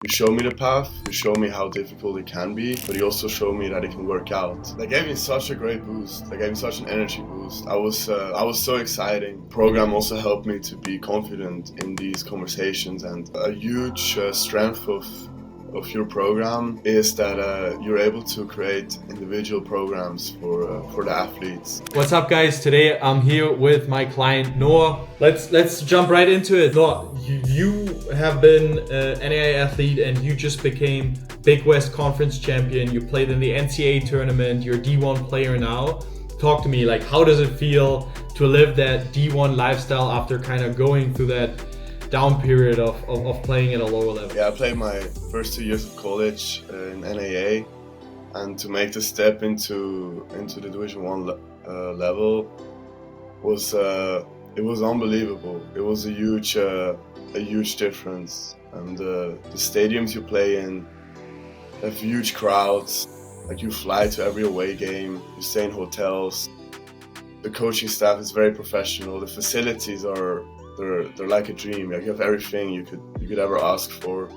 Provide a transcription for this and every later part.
You showed me the path, you showed me how difficult it can be, but you also showed me that it can work out. That gave me such a great boost, that gave me such an energy boost. I was so exciting. The program also helped me to be confident in these conversations, and a huge strength of your program is that you're able to create individual programs for the athletes. What's up, guys? Today I'm here with my client Noah. Let's jump right into it. Noah, you have been an NAIA athlete and you just became Big West Conference champion. You played in the NCAA tournament. You're a D1 player now. Talk to me, like, how does it feel to live that D1 lifestyle after kind of going through that down period of playing at a lower level? Yeah, I played my first 2 years of college in NAIA, and to make the step into the Division One level was it was unbelievable. It was a huge difference, and the stadiums you play in have huge crowds. Like, you fly to every away game, you stay in hotels. The coaching staff is very professional. The facilities are they're like a dream. Like, you have everything you could ever ask for,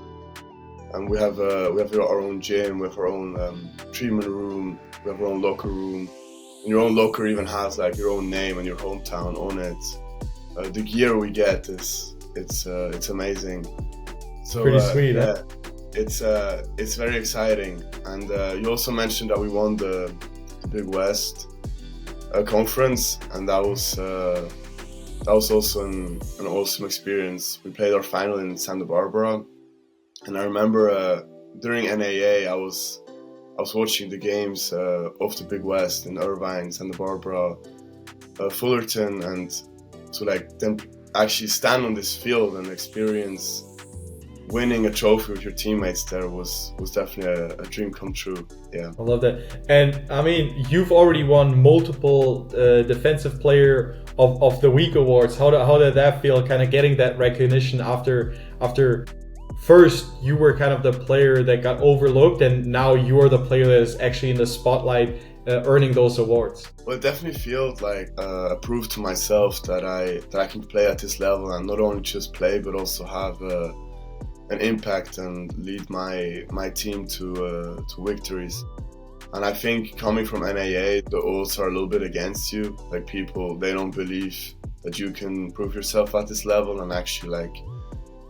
and we have our own gym, we have our own treatment room, we have our own locker room. And your own locker even has like your own name and your hometown on it. The gear we get it's amazing. So pretty sweet. Yeah, it's very exciting. And you also mentioned that we won the Big West conference, and that was also an awesome experience. We played our final in Santa Barbara, and I remember during NAA I was watching the games of the Big West in Irvine, Santa Barbara, Fullerton, and to like then actually stand on this field and experience winning a trophy with your teammates there was definitely a dream come true. Yeah, I love that. And I mean, you've already won multiple Defensive Player of the Week awards. How did that feel, kind of getting that recognition after first you were kind of the player that got overlooked, and now you're the player that is actually in the spotlight earning those awards? Well, it definitely feels like a proof to myself that I can play at this level, and not only just play but also have an impact and lead my team to victories. And I think coming from NAA, the odds are a little bit against you. Like, people, they don't believe that you can prove yourself at this level and actually like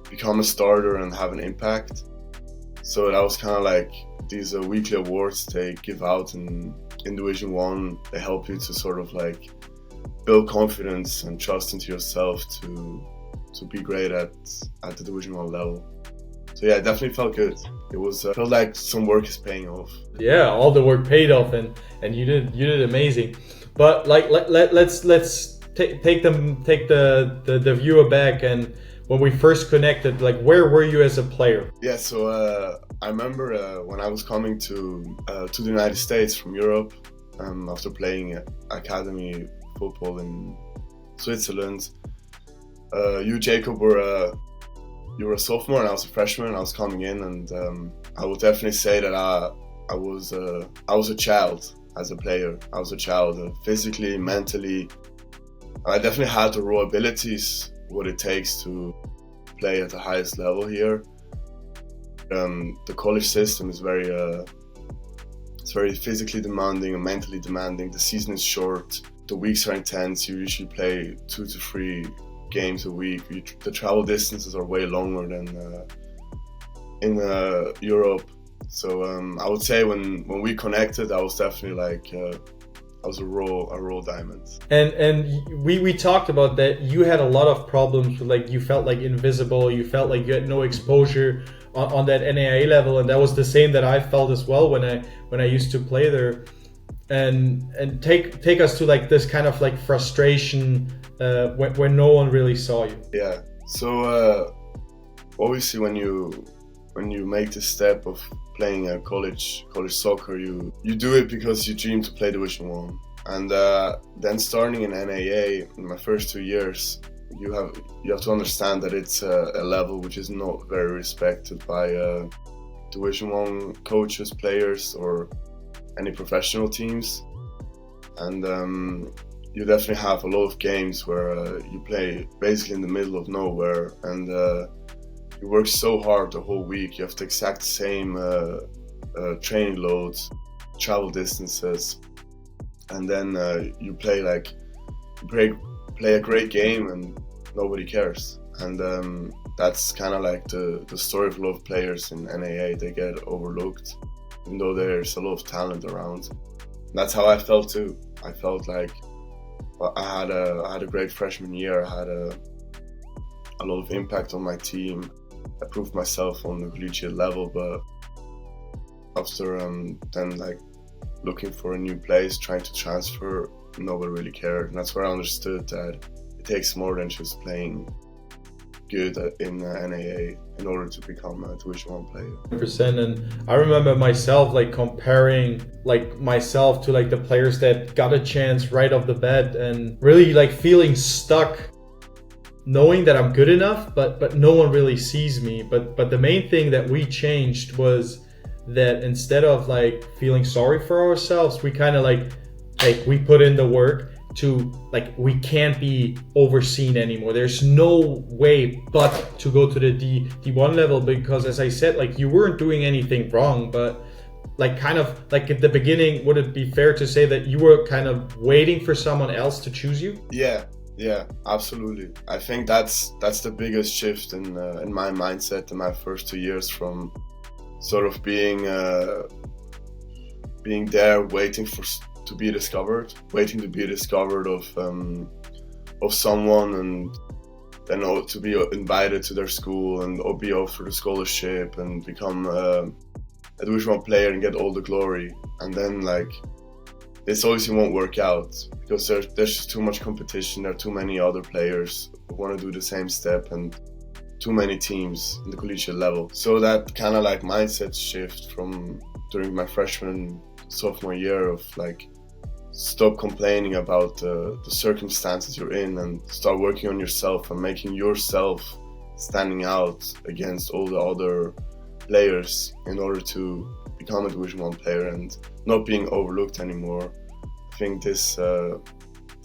become a starter and have an impact. So that was kind of like these weekly awards they give out in Division One. They help you to sort of like build confidence and trust into yourself to be great at the Division One level. So yeah, it definitely felt good. It was felt like some work is paying off. Yeah, all the work paid off, and you did amazing. But like let's take the viewer back, and when we first connected, like, where were you as a player? Yeah, so I remember when I was coming to the United States from Europe after playing academy football in Switzerland. You, Jacob, you were a sophomore and I was a freshman. I was coming in, and I would definitely say that I was a child as a player. I was a child physically, mentally. I definitely had the raw abilities, what it takes to play at the highest level here. The college system is it's very physically demanding and mentally demanding. The season is short. The weeks are intense. You usually play 2 to 3 games a week. The travel distances are way longer than in Europe. So I would say when we connected, I was definitely like I was a raw diamond. And we talked about that. You had a lot of problems with, like, you felt like invisible. You felt like you had no exposure on that NAIA level, and that was the same that I felt as well when I used to play there. And take us to like this kind of like frustration when no one really saw you. Yeah. So obviously when you make the step of playing college soccer, you do it because you dream to play Division One. And then starting in NAA in my first 2 years, you have to understand that it's a level which is not very respected by Division One coaches, players, or any professional teams. And you definitely have a lot of games where you play basically in the middle of nowhere, and you work so hard the whole week. You have the exact same training loads, travel distances, and then you play a great game and nobody cares. And that's kind of like the story of a lot of players in NAIA. They get overlooked, even though there's a lot of talent around. And that's how I felt too. I felt like I had a great freshman year. I had a lot of impact on my team. I proved myself on the collegiate level, but after then like looking for a new place, trying to transfer, nobody really cared. And that's where I understood that it takes more than just playing good in NAIA in order to become a Division 1 player. 100%. And I remember myself like comparing like myself to like the players that got a chance right off the bat, and really like feeling stuck, knowing that I'm good enough, but no one really sees me. But the main thing that we changed was that instead of like feeling sorry for ourselves, we kind of like we put in the work to like, we can't be overseen anymore. There's no way but to go to the D1 level, because as I said, like you weren't doing anything wrong, but like kind of like at the beginning, would it be fair to say that you were kind of waiting for someone else to choose you? Yeah, absolutely. I think that's the biggest shift in my mindset in my first 2 years, from sort of being there waiting to be discovered of someone, and then to be invited to their school and or be offered a scholarship and become a Division 1 player and get all the glory. And then like this obviously won't work out, because there's just too much competition. There are too many other players who want to do the same step, and too many teams in the collegiate level. So that kind of like mindset shift from during my freshman sophomore year of like, stop complaining about the circumstances you're in and start working on yourself and making yourself standing out against all the other players in order to become a Division 1 player and not being overlooked anymore. I think this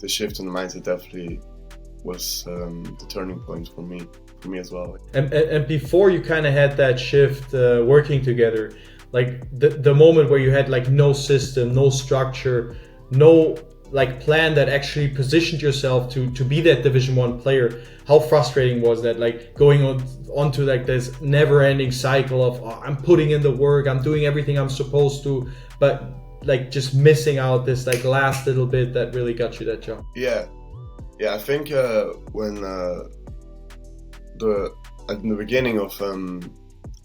shift in the mindset definitely was the turning point for me as well. And before you kind of had that shift working together, like the moment where you had like no system, no structure, no like plan that actually positioned yourself to be that Division 1 player, how frustrating was that? Like going onto like this never-ending cycle of I'm putting in the work, I'm doing everything I'm supposed to, but like just missing out this like last little bit that really got you that job. Yeah, I think when at the beginning of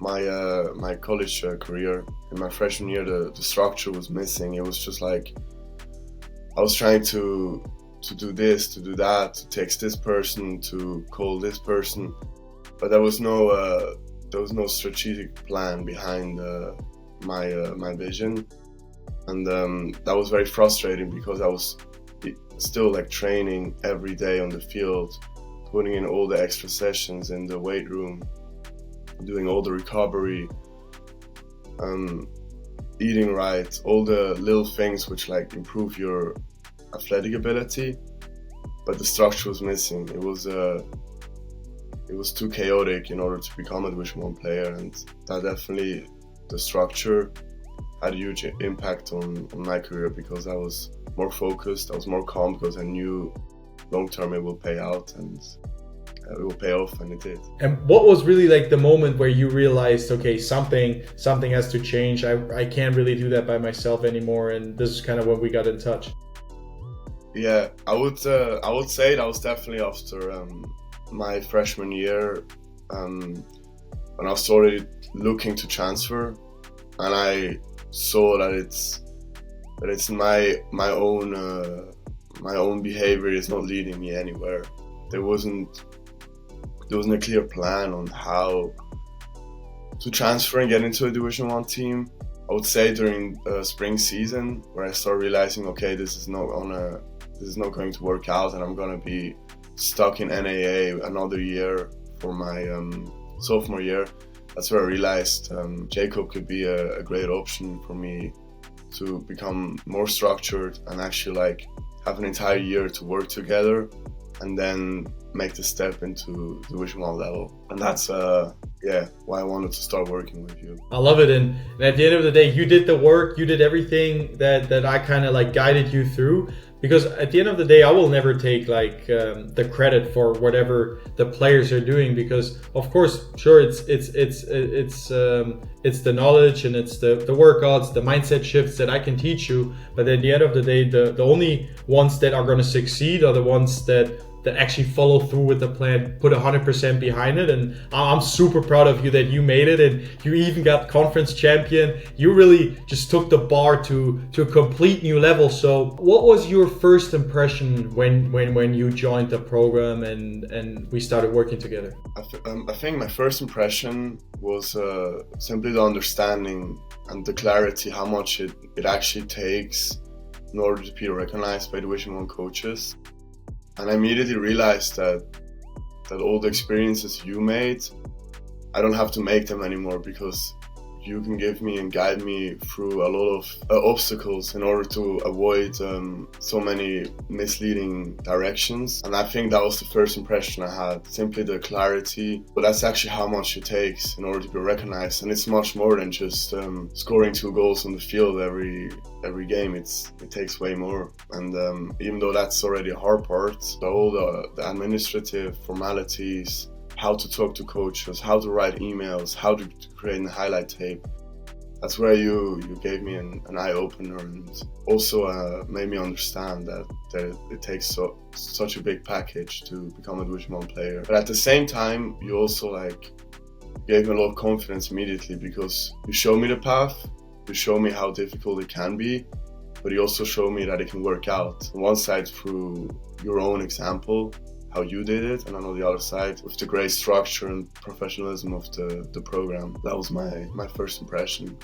my college career in my freshman year, the structure was missing. It was just like I was trying to do this, to do that, to text this person, to call this person, but there was no strategic plan behind my vision, and that was very frustrating, because I was still like training every day on the field, putting in all the extra sessions in the weight room, doing all the recovery, eating right, all the little things which like improve your athletic ability, but the structure was missing. It was too chaotic in order to become a Division 1 player, and that definitely, the structure had a huge impact on my career, because I was more focused, I was more calm, because I knew long term it will pay out and it will pay off, and it did. And what was really like the moment where you realized, okay, something has to change, I can't really do that by myself anymore, and this is kind of when we got in touch? Yeah, I would say that was definitely after my freshman year, when I started looking to transfer, and I saw that it's my own behavior is not leading me anywhere. There wasn't a clear plan on how to transfer and get into a Division 1 team. I would say during spring season, where I started realizing, okay, this is not going to work out, and I'm gonna be stuck in NAIA another year for my sophomore year. That's where I realized Jacob could be a great option for me to become more structured and actually like have an entire year to work together, and then make the step into Division 1 level. And that's why I wanted to start working with you. I love it. And at the end of the day, you did the work, you did everything that I kind of like guided you through. Because at the end of the day, I will never take like the credit for whatever the players are doing. Because of course, sure, it's the knowledge and it's the workouts, the mindset shifts that I can teach you. But at the end of the day, the only ones that are going to succeed are the ones that actually follow through with the plan, put 100% behind it. And I'm super proud of you that you made it and you even got conference champion. You really just took the bar to a complete new level. So what was your first impression when you joined the program and we started working together? I think my first impression was simply the understanding and the clarity how much it actually takes in order to be recognized by Division 1 coaches. And I immediately realized that all the experiences you made, I don't have to make them anymore, because you can give me and guide me through a lot of obstacles in order to avoid so many misleading directions. And I think that was the first impression I had, simply the clarity. But that's actually how much it takes in order to be recognized. And it's much more than just scoring 2 goals on the field every game. It takes way more. And even though that's already a hard part, all the administrative formalities, how to talk to coaches, how to write emails, how to create a highlight tape. That's where you gave me an eye-opener, and also made me understand that it takes such a big package to become a Division 1 player. But at the same time, you also gave me a lot of confidence immediately, because you showed me the path, you showed me how difficult it can be, but you also showed me that it can work out. On one side through your own example, how you did it, and on the other side with the great structure and professionalism of the program. That was my first impression,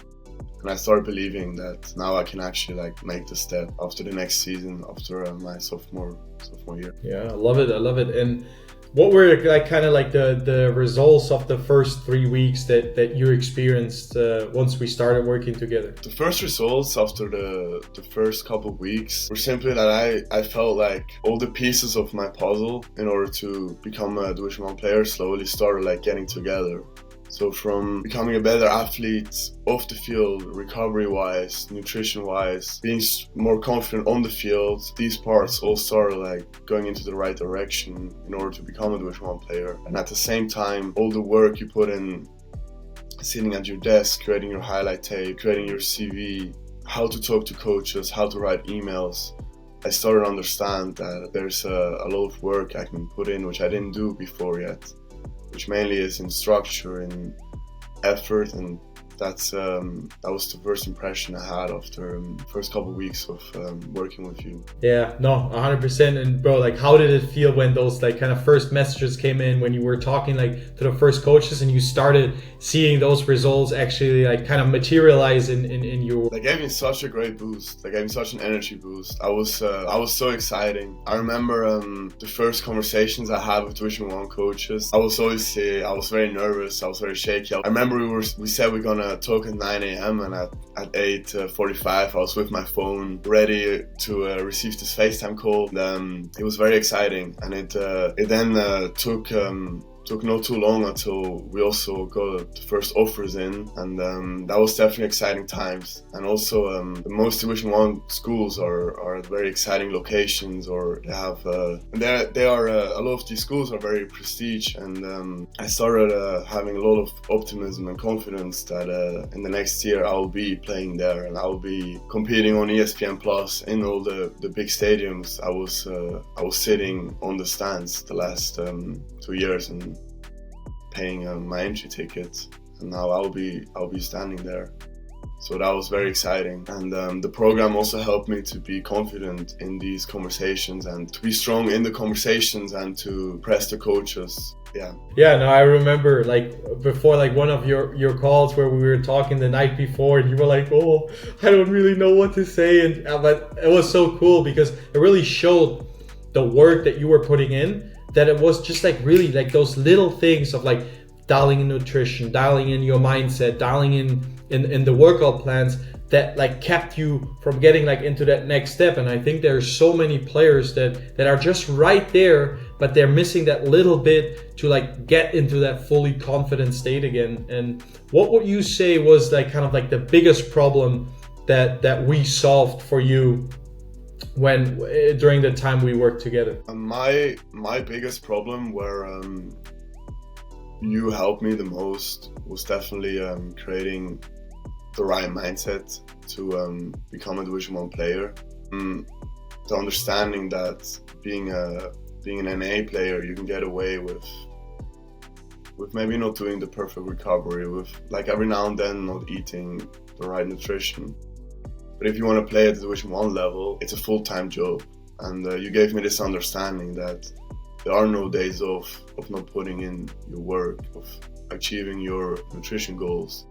and I started believing that now I can actually make the step after the next season, after my sophomore year. Yeah, I love it. And what were the results of the first 3 weeks that you experienced once we started working together? The first results after the first couple of weeks were simply that I felt like all the pieces of my puzzle in order to become a Division 1 player slowly started getting together. So from becoming a better athlete off the field, recovery-wise, nutrition-wise, being more confident on the field, these parts all started going into the right direction in order to become a Division 1 player. And at the same time, all the work you put in, sitting at your desk, creating your highlight tape, creating your CV, how to talk to coaches, how to write emails, I started to understand that there's a lot of work I can put in, which I didn't do before yet, which mainly is in structure and effort, and that was the first impression I had after first couple of weeks of working with you. Yeah, no, 100%. And bro, how did it feel when those kind of first messages came in, when you were talking to the first coaches and you started seeing those results actually kind of materialize in your... They gave me such a great boost. They gave me such an energy boost. I was so exciting. I remember the first conversations I had with Division 1 coaches. I was very nervous. I was very shaky. I remember we said we're gonna talk at 9 a.m. and at 8:45 I was with my phone ready to receive this FaceTime call. It was very exciting, and it then took not too long until we also got the first offers in, and that was definitely exciting times. And also the most Division 1 schools are at very exciting locations, or they have a lot of these schools are very prestige, and I started having a lot of optimism and confidence that in the next year I will be playing there and I will be competing on ESPN Plus in all the big stadiums. I was sitting on the stands the last 2 years and paying my entry ticket, and now I'll be standing there. So that was very exciting, and the program also helped me to be confident in these conversations and to be strong in the conversations and to press the coaches. Yeah, no, I remember before one of your calls where we were talking the night before, and you were like, oh, I don't really know what to say, and but it was so cool because it really showed the work that you were putting in, that it was just really those little things of dialing in nutrition, dialing in your mindset, dialing in the workout plans that like kept you from getting like into that next step. And I think there's so many players that are just right there, but they're missing that little bit to like get into that fully confident state again. And what would you say was like kind of like the biggest problem that we solved for you when during the time we worked together? My biggest problem where you helped me the most was definitely creating the right mindset to become a Division 1 player. The understanding that being an NAIA player, you can get away with maybe not doing the perfect recovery, with like every now and then not eating the right nutrition. But if you want to play at the Division 1 level, it's a full-time job. And you gave me this understanding that there are no days off of not putting in your work, of achieving your nutrition goals,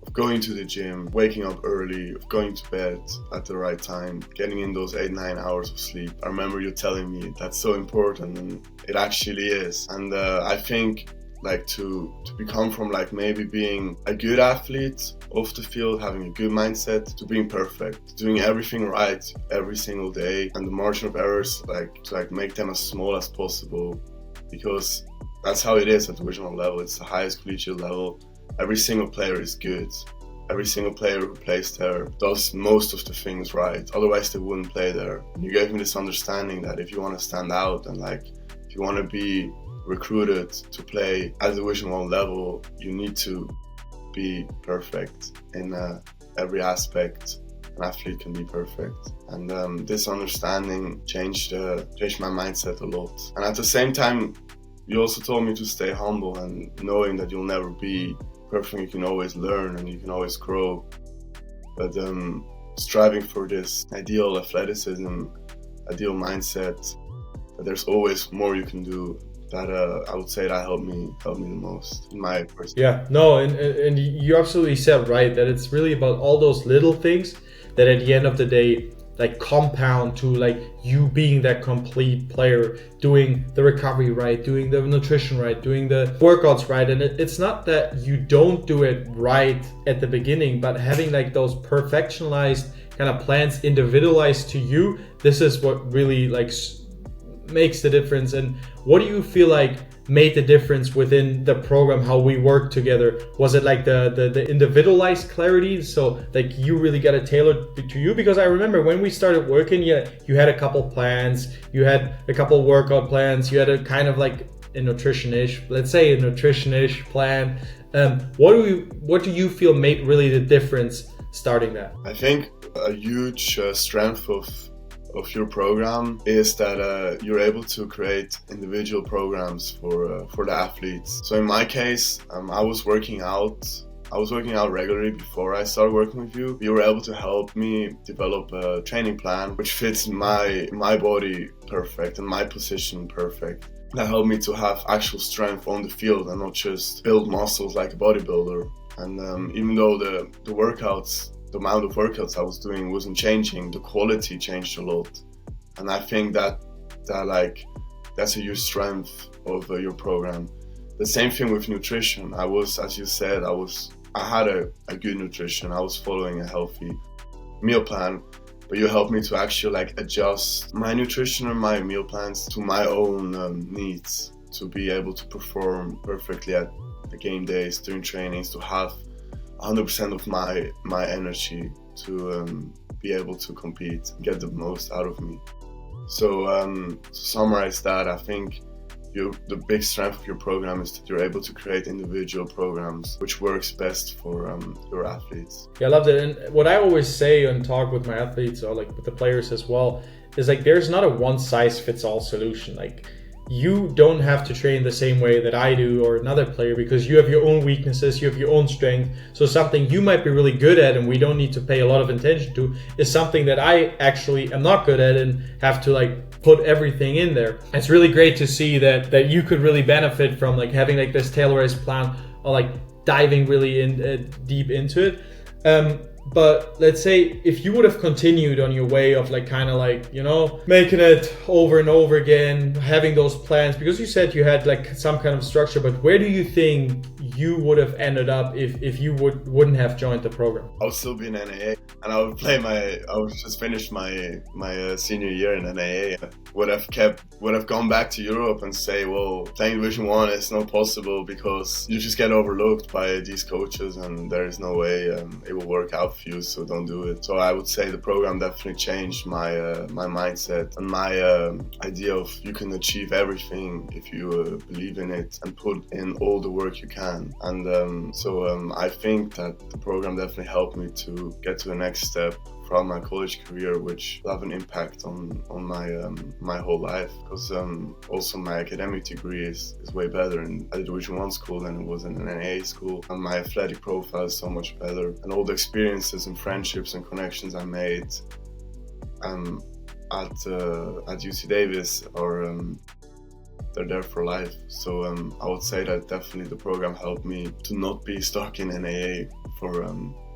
of going to the gym, waking up early, of going to bed at the right time, getting in those 8-9 hours of sleep. I remember you telling me that's so important, and it actually is. And I think like to become from like maybe being a good athlete off the field, having a good mindset, to being perfect, doing everything right every single day, and the margin of errors to make them as small as possible, because that's how it is at Division 1 level. It's the highest collegiate level. Every single player is good. Every single player who plays there does most of the things right, otherwise they wouldn't play there. And you gave me this understanding that if you want to stand out and like if you want to be recruited to play at Division 1 level, you need to be perfect in every aspect. An athlete can be perfect, and this understanding changed my mindset a lot. And at the same time, you also told me to stay humble, and knowing that you'll never be perfect, you can always learn and you can always grow. But striving for this ideal athleticism, ideal mindset, that there's always more you can do. That I would say that helped me the most in my personal. Yeah, no, and you absolutely said right that it's really about all those little things that at the end of the day like compound to like you being that complete player, doing the recovery right, doing the nutrition right, doing the workouts right. And it's not that you don't do it right at the beginning, but having like those perfectionized kind of plans individualized to you, this is what really like makes the difference. And what do you feel like made the difference within the program, how we work together? Was it like the individualized clarity, so like you really got it tailored to you? Because I remember when we started working, you had a couple plans, you had a couple workout plans, you had a kind of like a nutrition-ish, let's say a nutrition-ish plan. What do you feel made really the difference starting that? I think a huge strength of your program is that you're able to create individual programs for the athletes. So in my case, I was working out regularly before I started working with you. You were able to help me develop a training plan which fits my body perfect and my position perfect. That helped me to have actual strength on the field and not just build muscles like a bodybuilder. And even though the workouts, the amount of workouts I was doing wasn't changing, the quality changed a lot. And I think that's a huge strength of your program. The same thing with nutrition. I was, as you said, I had a good nutrition. I was following a healthy meal plan, but you helped me to actually like adjust my nutrition and my meal plans to my own needs, to be able to perform perfectly at the game days, during trainings, to have 100% of my energy to be able to compete and get the most out of me. So to summarize that, I think the big strength of your program is that you're able to create individual programs which works best for your athletes. Yeah, I love that. And what I always say and talk with my athletes or like with the players as well is like there's not a one size fits all solution. Like you don't have to train the same way that I do or another player, because you have your own weaknesses, you have your own strength. So something you might be really good at and we don't need to pay a lot of attention to is something that I actually am not good at and have to like put everything in there. It's really great to see that you could really benefit from like having like this tailorized plan or like diving really in deep into it. But let's say if you would have continued on your way of like kind of like, you know, making it over and over again, having those plans, because you said you had like some kind of structure, but where do you think you would have ended up if you wouldn't have joined the program? I would still be in NAIA, and I would just finish my senior year in NAIA. Would have gone back to Europe and say, well, playing Division 1 is not possible because you just get overlooked by these coaches and there is no way it will work out for you, so don't do it. So I would say the program definitely changed my mindset and my idea of you can achieve everything if you believe in it and put in all the work you can. And so I think that the program definitely helped me to get to the next step from my college career, which will have an impact on my whole life, because also my academic degree is way better in a Division 1 school than it was in an NAIA school, and my athletic profile is so much better, and all the experiences and friendships and connections I made at UC Davis are they're there for life. So I would say that definitely the program helped me to not be stuck in NAIA for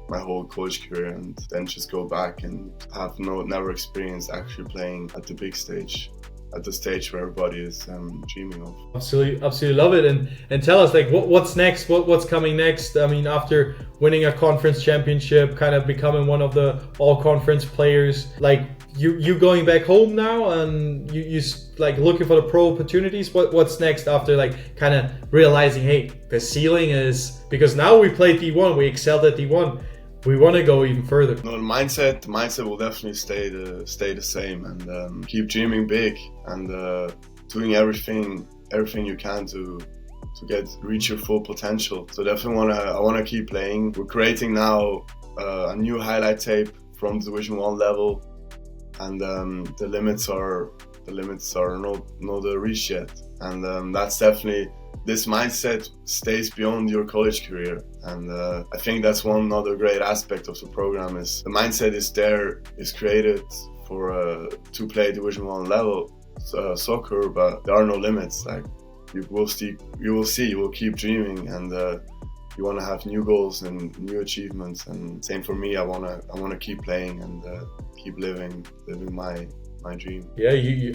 my whole college career, and then just go back and have never experienced actually playing at the big stage, at the stage where everybody is dreaming of. Absolutely love it. And tell us, like, what's next? What's coming next? I mean, after winning a conference championship, kind of becoming one of the all-conference players, like you going back home now, and you like looking for the pro opportunities. What's next after like kind of realizing, hey, the ceiling is, because now we played D1, we excelled at D1. We want to go even further. No, the mindset will definitely stay the same, and keep dreaming big, and doing everything you can to reach your full potential. So definitely I wanna keep playing. We're creating now a new highlight tape from the Division 1 level, and the limits are not reached yet, and that's definitely. This mindset stays beyond your college career, and I think that's one other great aspect of the program is the mindset is created for to play Division 1 level soccer, but there are no limits. Like you will keep dreaming, and you want to have new goals and new achievements. And same for me, I want to keep playing and keep living my dream. Yeah,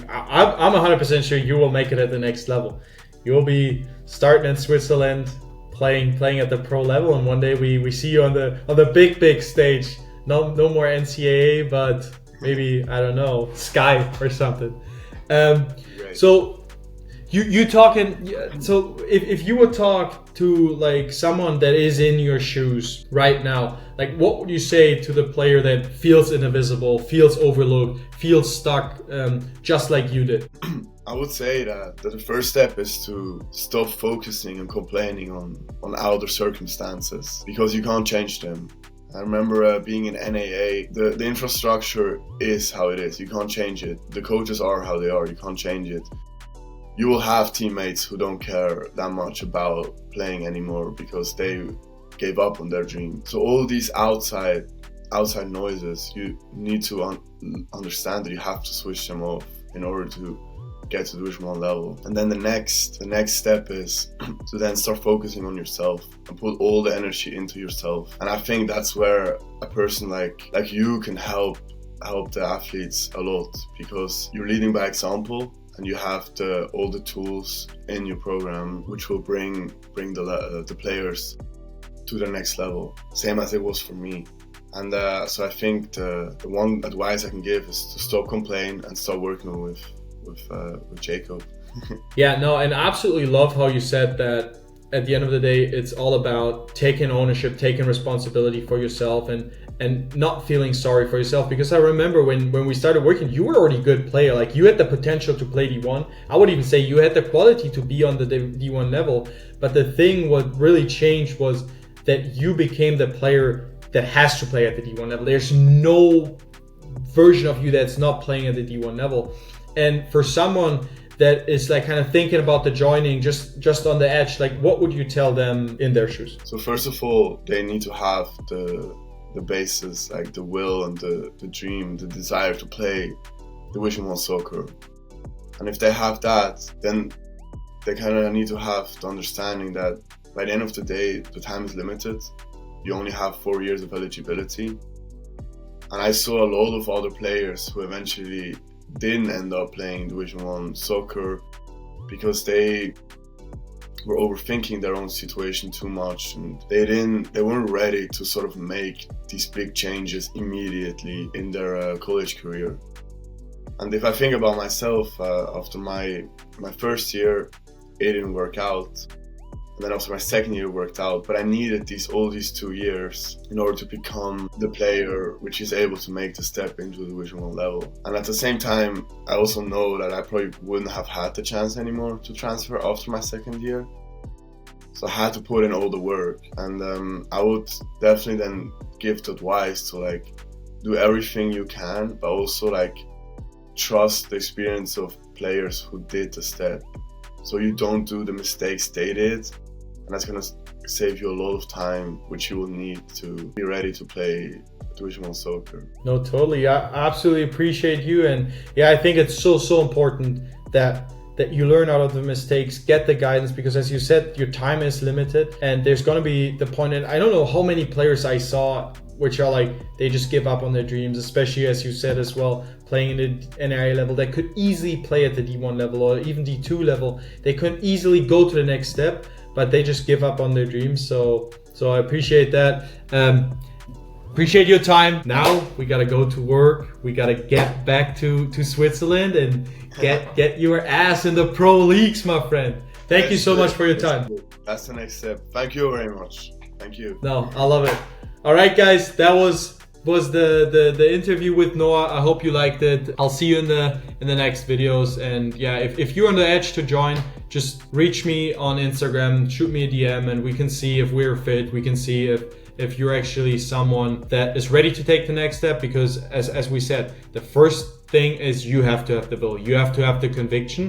I'm 100% sure you will make it at the next level. You'll be starting in Switzerland, playing at the pro level, and one day we see you on the big stage. No more NCAA, but maybe, I don't know, Sky or something. So you talking. So if you would talk to like someone that is in your shoes right now, like what would you say to the player that feels invisible, feels overlooked, feels stuck, just like you did? I would say that the first step is to stop focusing and complaining on outer circumstances, because you can't change them. I remember being in NAIA, the infrastructure is how it is. You can't change it. The coaches are how they are. You can't change it. You will have teammates who don't care that much about playing anymore because they gave up on their dream. So all these outside noises, you need to understand that you have to switch them off in order to get to Division 1 level. And then the next step is to then start focusing on yourself and put all the energy into yourself. And I think that's where a person like you can help the athletes a lot, because you're leading by example and you have all the tools in your program which will bring the players to the next level, same as it was for me. And so I think the one advice I can give is to stop complaining and start working with Jacob. Yeah, no, and I absolutely love how you said that at the end of the day, it's all about taking ownership, taking responsibility for yourself, and not feeling sorry for yourself. Because I remember when we started working, you were already a good player. Like you had the potential to play D1. I would even say you had the quality to be on the D1 level. But the thing, what really changed was that you became the player that has to play at the D1 level. There's no version of you that's not playing at the D1 level. And for someone that is like kind of thinking about the joining, just on the edge, like what would you tell them in their shoes? So first of all, they need to have the basis, like the will and the dream, the desire to play Division 1 soccer. And if they have that, then they kind of need to have the understanding that by the end of the day, the time is limited. you only have 4 years of eligibility. And I saw a lot of other players who eventually didn't end up playing Division 1 soccer because they were overthinking their own situation too much, and they weren't ready to sort of make these big changes immediately in their college career. And if I think about myself, after my first year, it didn't work out. And then after my second year, it worked out. But I needed all these 2 years in order to become the player which is able to make the step into the Division 1 level. And at the same time, I also know that I probably wouldn't have had the chance anymore to transfer after my second year. So I had to put in all the work. And I would definitely then give the advice to like do everything you can, but also like trust the experience of players who did the step, so you don't do the mistakes they did, and that's gonna save you a lot of time which you will need to be ready to play Division 1 soccer. No, totally. I absolutely appreciate you, and yeah, I think it's so important that you learn out of the mistakes, get the guidance, because as you said, your time is limited, and there's gonna be the point. And I don't know how many players I saw which are like, they just give up on their dreams, especially as you said as well, playing in the NAIA level. They could easily play at the D1 level or even D2 level. They could easily go to the next step, but they just give up on their dreams. So I appreciate that. Appreciate your time. Now we gotta go to work. We gotta get back to Switzerland and get your ass in the pro leagues, my friend. Thank you so much for your time. That's the next step. Thank you very much. Thank you. No, I love it. All right, guys, that was the interview with Noah. I hope you liked it. I'll see you in the next videos. And yeah, if you're on the edge to join, just reach me on Instagram, shoot me a DM, and we can see if we're fit. We can see if you're actually someone that is ready to take the next step, because as we said, the first thing is you have to have the will. You have to have the conviction.